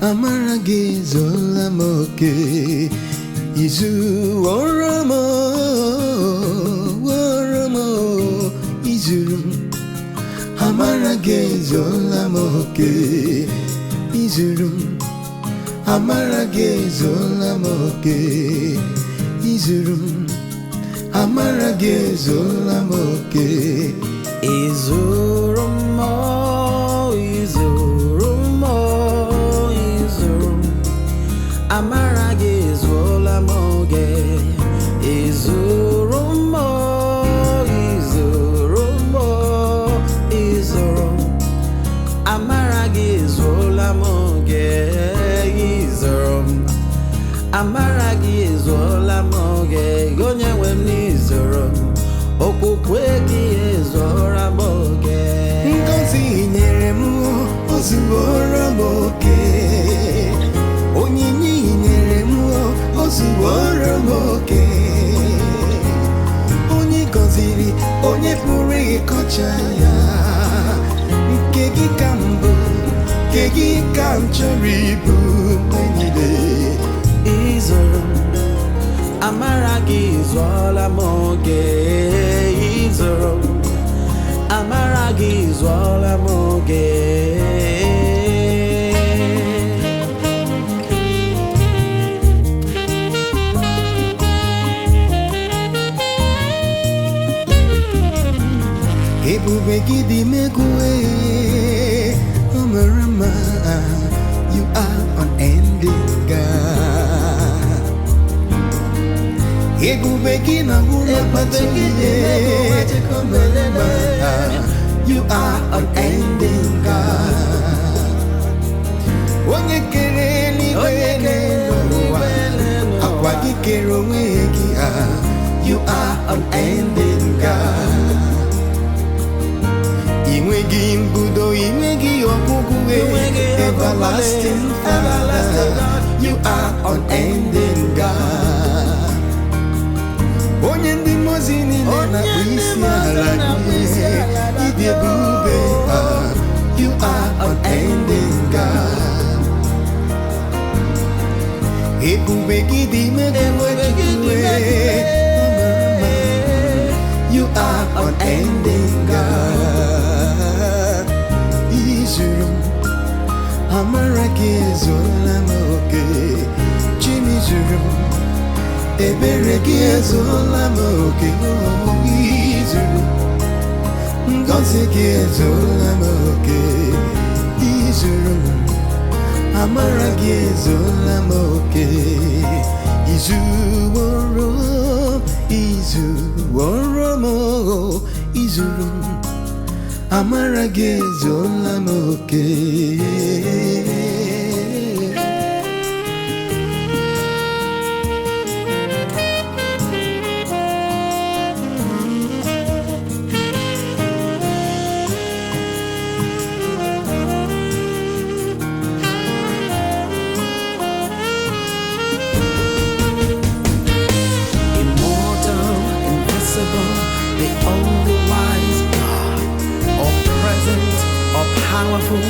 amara gị ezuola m oke izuru m izuru m amara gị ezuola m oke izuru m amara gị ezuola m oke izuru m amara gị ezuola m oke izuru m izuru m izuru m amara gị ezuola m oke izuru m izuru m izuru m amara gị ezuola m oke izuru m amara gị ezuola m oke onye nwe m n'izuru m okwukwe gị ezuola m oke ngozi nyere m ozuoro m oke onyinye nyere m ozuoro m oke onye gọziri onye pụrụ ịkọcha ya nke gị ka mbụ nke gị ka m chọrọ ibu mgbe niile izuru m amara gị ezuola m oke izuru m amara gị ezuola m oke ebube gị dị megwe o mere mma you are unending God ebube gị na ụlọ mmadụ o mere mma you are unending God onye kere eluigwe n'ụwa akwa gị kere onwe gị you are unending God inweghị mbudo inweghị ọgwụgwụ everlasting Father you are unending God onye ndị mozi niile na-akpụ isi ala gị ịdị ebube you are unending God ebube gị dị megwe you are unending God izuru m amara gị ezuola m oke Chimi zuru m ebere gị ezuola m oke izuru ngọzi gị ezuola m oke izuru m amara gị ezuola m oke izuworo m izuru m amara gị ezuola m oke the only wise God, all present, all powerful,